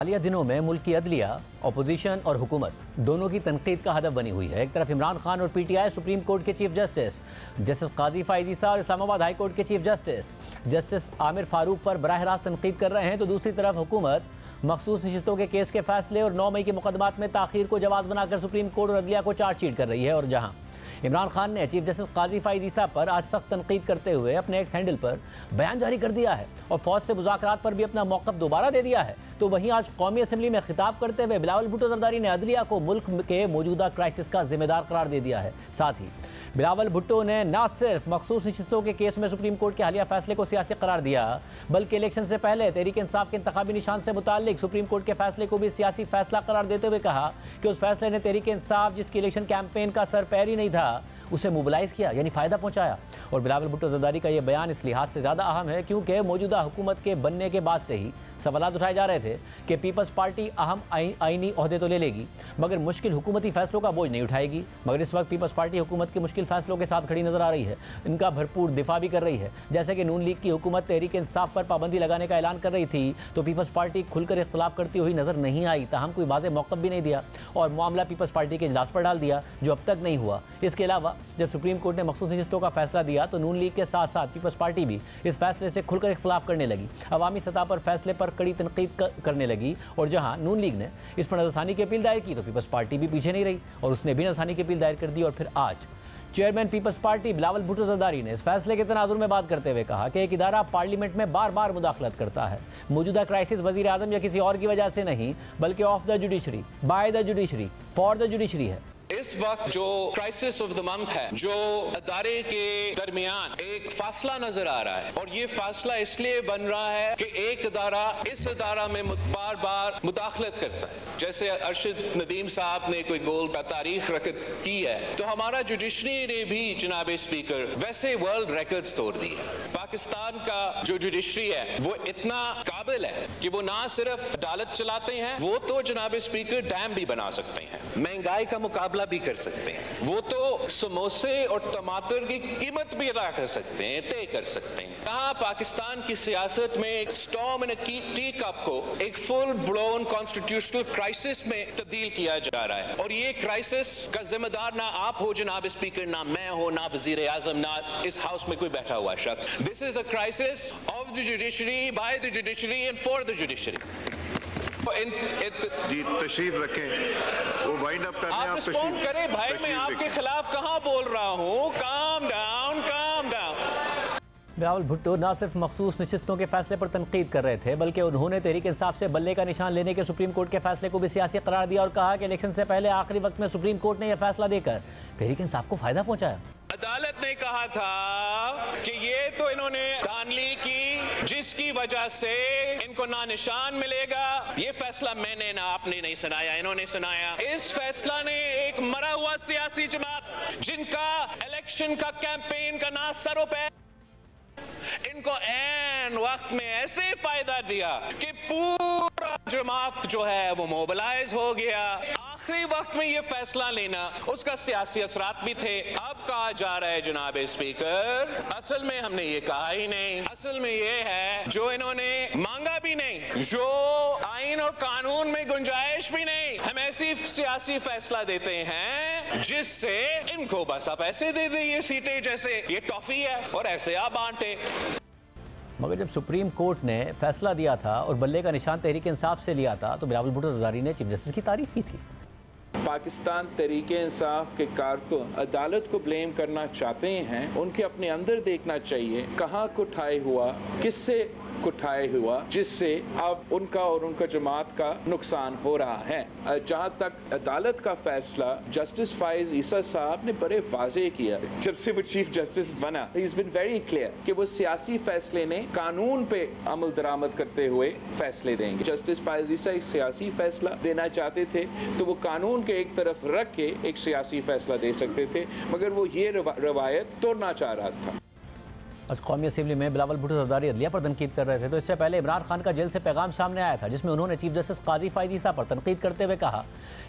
हालिया दिनों में मुल्क की अदलिया, अपोजिशन और हुकूमत दोनों की तनकीद का हदफ बनी हुई है। एक तरफ इमरान खान और पीटीआई सुप्रीम कोर्ट के चीफ जस्टिस काजी फाइज ईसा और इस्लामाबाद हाई कोर्ट के चीफ जस्टिस आमिर फारूक पर बराह रास्त तनकीद कर रहे हैं, तो दूसरी तरफ हुकूमत मखसूस नशिस्तों के केस के फैसले और 9 मई के मुकदमात में ताखीर को जवाब बनाकर सुप्रीम कोर्ट और अदलिया को चार्जशीट कर रही है। और जहाँ इमरान खान ने चीफ जस्टिस काजी फाइज ईसा पर आज सख्त तनकीद करते हुए अपने एक्स हैंडल पर बयान जारी कर दिया है और फौज से मुज़ाकरात पर भी अपना मौक़िफ़ दोबारा दे दिया है, तो वहीं आज कौमी असम्बली में खिताब करते हुए बिलावल भुट्टो जरदारी ने अदलिया को मुल्क के मौजूदा क्राइसिस का जिम्मेदार करार दे दिया है। साथ ही बिलावल भुट्टो ने न सिर्फ मखसूस नशिस्तों के केस में सुप्रीम कोर्ट के हालिया फैसले को सियासी करार दिया, बल्कि इलेक्शन से पहले तहरीक इंसाफ के इंतखाबी निशान से मुताल्लिक सुप्रीम कोर्ट के फैसले को भी सियासी फैसला करार देते हुए कहा कि उस फैसले ने तहरीक इंसाफ, जिसकी इलेक्शन कैंपेन का सरपैर ही नहीं था, उसे मोबिलाइज किया, यानी फ़ायदा पहुंचाया। और बिलावल भुट्टो जरदारी का यह बयान इस लिहाज से ज़्यादा अहम है क्योंकि मौजूदा हुकूमत के बनने के बाद से ही सवालात उठाए जा रहे थे कि पीपल्स पार्टी अहम आईनी ओहदे तो ले लेगी मगर मुश्किल हुकूमती फैसलों का बोझ नहीं उठाएगी। मगर इस वक्त पीपल्स पार्टी हुकूमत के मुश्किल फैसलों के साथ खड़ी नजर आ रही है, इनका भरपूर दिफा भी कर रही है। जैसे कि नून लीग की हुकूमत तहरीक इंसाफ पर पाबंदी लगाने का ऐलान कर रही थी, तो पीपल्स पार्टी खुलकर इख्तलाफ करती हुई नजर नहीं आई, ताहम कोई वाज़ेह मौक़िफ़ भी नहीं दिया और मामला पीपल्स पार्टी के इजलास पर डाल दिया, जो अब तक नहीं हुआ। इसके अलावा जब सुप्रीम कोर्ट ने मखसूस नशिस्तों का फैसला दिया, तो नून लीग के साथ साथ पीपल्स पार्टी भी इस फैसले से खुलकर इख्तलाफ करने लगी, अवामी सतह पर फैसले पर कड़ी तनकीद करने लगी। और जहां नून लीग ने इस पर नज़रसानी की अपील दायर की, तो पीपल्स पार्टी भी पीछे नहीं रही और उसने भी नज़रसानी की अपील दायर कर दी। और फिर आज chairman people's party Bilawal Bhutto Zardari ने इस फैसले के तनाजुर में बात करते हुए कहा कि एक इदारा पार्लियामेंट में बार बार मुदाखलत करता है। मौजूदा क्राइसिस वज़ीर आज़म या किसी और की वजह से नहीं, बल्कि of the judiciary, by the judiciary, for the judiciary है। इस वक्त जो क्राइसिस ऑफ द मंथ है, जो अदारे के दरमियान एक फासला नजर आ रहा है, और ये फासला इसलिए बन रहा है कि एक अदारा इस अदारा में बार बार मुदाखलत करता है। जैसे अरशद नदीम साहब ने कोई गोल का तारीख रकत की है, तो हमारा जुडिशरी ने भी जनाब स्पीकर वैसे वर्ल्ड रिकॉर्ड्स तोड़ दी है। पाकिस्तान का जो जुडिशरी है वो इतना काबिल है कि वो ना सिर्फ अदालत चलाते हैं, वो तो जनाब स्पीकर डैम भी बना सकते हैं, महंगाई का मुकाबला भी कर सकते हैं, वो तो समोसे और टमाटर की कीमत भी अदा कर सकते हैं, तय कर सकते हैं। कहाँ पाकिस्तान की सियासत में एक स्टॉर्म इन टी कप को एक फुल ब्लोन कॉन्स्टिट्यूशनल क्राइसिस में तब्दील किया जा रहा है, और ये क्राइसिस का जिम्मेदार ना आप हो जनाब स्पीकर, ना मैं हो, ना वजीर आजम, ना इस हाउस में कोई बैठा हुआ शख्स। This is a crisis of the judiciary, by the judiciary and for the judiciary. जी तशरीफ रखें, वो वाइंड अप करने आप रिस्पॉन्ड करें भाई, मैं आपके खिलाफ कहां बोल रहा हूं। Calm down, calm down. Bilawal Bhutto न सिर्फ मखसूस नशिस्तों के फैसले पर तनकीद कर रहे थे, बल्कि उन्होंने तहरीक इंसाफ से बल्ले का निशान लेने के सुप्रीम कोर्ट के फैसले को भी सियासी करार दिया और कहा कि इलेक्शन से पहले आखिरी वक्त में सुप्रीम कोर्ट ने यह फैसला देकर तहरीक इंसाफ को फायदा पहुंचाया। अदालत ने कहा था कि ये तो इन्होंने धांधली की, जिसकी वजह से इनको ना निशान मिलेगा। ये फैसला मैंने ना आपने नहीं सुनाया, इन्होंने सुनाया। इस फैसला ने एक मरा हुआ सियासी जमात, जिनका इलेक्शन का कैंपेन का ना सरों पे, इनको ऐन वक्त में ऐसे फायदा दिया कि पूरा जमात जो है वो मोबिलाइज हो गया। आखिरी वक्त में ये फैसला लेना, उसका सियासी असरात भी थे। अब कहा जा रहा है जनाब स्पीकर, असल में हमने ये कहा ही नहीं, असल में ये है जो इन्होंने मांगा भी नहीं, जो आइन और कानून में गुंजाइश भी नहीं। हम ऐसी सियासी फैसला देते हैं जिससे इनको बस आप ऐसे दे दे ये सीटें, जैसे ये टॉफी है और ऐसे आप बांटे। मगर जब सुप्रीम कोर्ट ने फैसला दिया था और बल्ले का निशान तहरीक इंसाफ से लिया था, तो बिलावल भुट्टो जरदारी ने चीफ जस्टिस की तारीफ की थी। पाकिस्तान तहरीक इंसाफ के कारकुन अदालत को ब्लेम करना चाहते हैं, उनके अपने अंदर देखना चाहिए कहाँ कुठाई हुआ, किससे कुठाई हुआ, जिससे अब उनका और उनका जमात का नुकसान हो रहा है। जहाँ तक अदालत का फैसला, जस्टिस फाइज ईसा साहब ने बड़े वाज़ेह किया जब से वो चीफ जस्टिस बना। He is been very clear कि वो सियासी फैसले ने कानून पे अमल दरामद करते हुए फैसले देंगे। जस्टिस फाइज ईसा एक सियासी फैसला देना चाहते थे तो वो कानून के एक तरफ रख के एक सियासी फैसला दे सकते थे, मगर वो ये रवायत तोड़ना चाह रहा था। आज कौमी असेंबली में बिलावल भुट्टो ज़रदारी अदलिया पर तनकीद कर रहे थे, तो इससे पहले इमरान खान का जेल से पैगाम सामने आया था, जिसमें उन्होंने चीफ जस्टिस काजी फ़ाइज़ ईसा पर तनकीद करते हुए कहा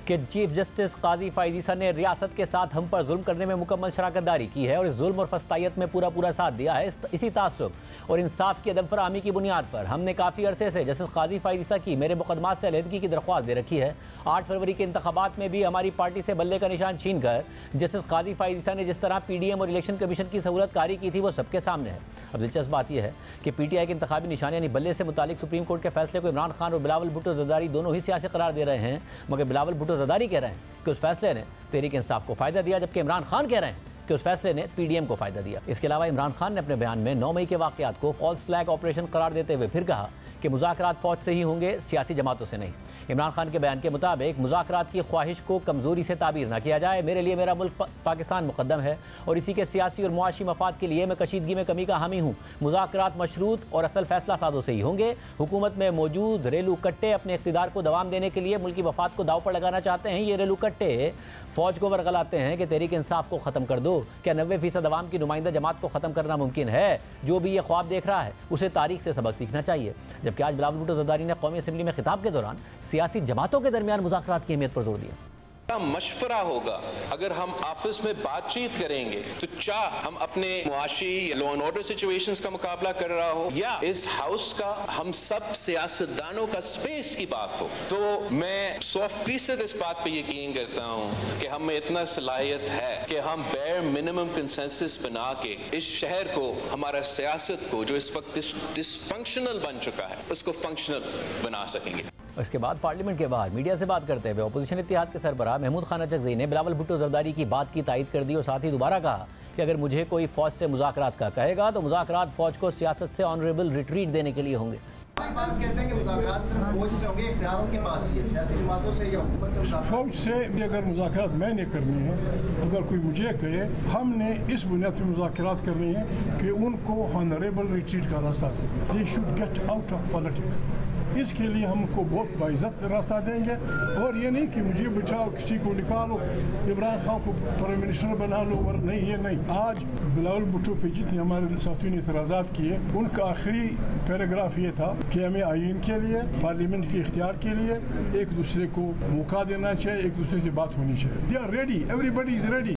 कि चीफ जस्टिस काजी फ़ाइज़ ईसा ने रियासत के साथ हम पर जुल्म करने में मुकम्मल शराकतदारी की है और इस जुल्म और फस्तायत में पूरा साथ दिया है। इसी तासुब और इंसाफ की अदम फराहमी की बुनियाद पर हमने काफ़ी अरसे से जस्टिस काजी फ़ाइज़ ईसा की मेरे मुकदमात से अलहदगी की दरख्वास्त दे रखी है। 8 फरवरी के इंतखाबात में भी हमारी पार्टी से बल्ले का निशान छीन कर जस्टिस काजी फ़ाइज़ ईसा ने जिस तरह PDM और इलेक्शन कमीशन की सहूलत कारी की थी, वो सबके सामने है। अब दिलचस्प बात यह है कि PTI के इंतखाबी निशान यानी बल्ले से मुतालिक सुप्रीम कोर्ट के फैसले को इमरान खान और बिलावल भुट्टो ज़रदारी दोनों ही सियासी करार दे रहे हैं, मगर बिलावल भुट्टो ज़रदारी कह रहे हैं कि उस फैसले ने तहरीक इंसाफ को फ़ायदा दिया, जबकि इमरान खान कह रहे हैं कि उस फैसले ने PDM को फ़ायदा दिया। इसके अलावा इमरान खान ने अपने बयान में 9 मई के वाक़यात को फॉल्स फ्लैग ऑपरेशन करार देते हुए फिर कहा कि मुज़ाकरात फ़ौज से ही होंगे, सियासी जमातों से नहीं। इमरान खान के बयान के मुताबिक मुज़ाकरात की ख्वाहिश को कमज़ोरी से ताबीर न किया जाए। मेरे लिए मेरा मुल्क पाकिस्तान मुक़द्दम है और इसी के सियासी और मुआशी मफाद के लिए मैं कशीदगी में कमी का हामी हूँ। मुज़ाकरात मशरूत और असल फैसला साजों से ही होंगे। हुकूमत में मौजूद रेलू कट्टे अपने इक़्तिदार को दवाम देने के लिए मुल्की मफाद को दाव पर लगाना चाहते हैं। ये रेलू कट्टे फ़ौज को वरगलाते हैं कि तहरीक इंसाफ को ख़त्म कर दो। क्या 90% अवाम की नुमाइंदा जमात को ख़त्म करना मुमकिन है? जो भी ये ख्वाब देख रहा है उसे तारीख से सबक सीखना चाहिए। जबकि आज बिलावल भुट्टो ज़रदारी ने कौमी असेंबली में खिताब के दौरान सियासी जमातों के दरमियान मुज़ाकरात की अहमियत पर जोर दिया। मशवरा होगा, अगर हम आपस में बातचीत करेंगे तो चाह हम अपने मुआशी लॉ एंड ऑर्डर सिचुएशंस का मुकाबला कर रहा हो या इस हाउस का हम सब सियासतदानों का स्पेस की बात हो, तो मैं 100% इस बात पे यकीन करता हूँ कि हम में इतना सलाहियत है कि हम बेयर मिनिमम कंसेंसस बना के इस शहर को, हमारा सियासत को जो इस वक्त डिसफंक्शनल बन चुका है, उसको फंक्शनल बना सकेंगे। इसके बाद पार्लियामेंट के बाहर मीडिया से बात करते हुए अपोजिशन इत्तेहाद के सरबराह महमूद खान अचकज़ई ने बिलावल भुट्टो ज़रदारी की बात की तायद कर दी और साथ ही दोबारा कहा कि अगर मुझे कोई फ़ौज से मुज़ाकरात का कहेगा तो मुज़ाकरात फ़ौज को सियासत से ऑनरेबल रिट्रीट देने के लिए होंगे। कहते हैं कि मुज़ाकरात सिर्फ फ़ौज से होंगे, इख्तियारों के पास ही है, सियासी जमातों से या हुकूमत से। फ़ौज से अगर मुज़ाकरात मैंने करनी है, अगर कोई मुझे कहे हमने इस बुनियाद पर मुज़ाकरात करनी है कि उनको ऑनरेबल रिट्रीट का रास्ता दे, they should get out of politics. इसके लिए हमको बहुत बाइज़्ज़त रास्ता देंगे और ये नहीं कि मुझे बिठाओ, किसी को निकालो, इमरान खान को प्राइम मिनिस्टर बना लो, और नहीं, ये नहीं। आज बिलावल भुट्टो पे जितने हमारे साथियों ने इतराज़ात किए, उनका आखिरी पैराग्राफ ये था कि हमें आईन के लिए, पार्लियामेंट के इख्तियार के लिए एक दूसरे को मौका देना चाहिए, एक दूसरे से बात होनी चाहिए। They are ready, everybody is ready.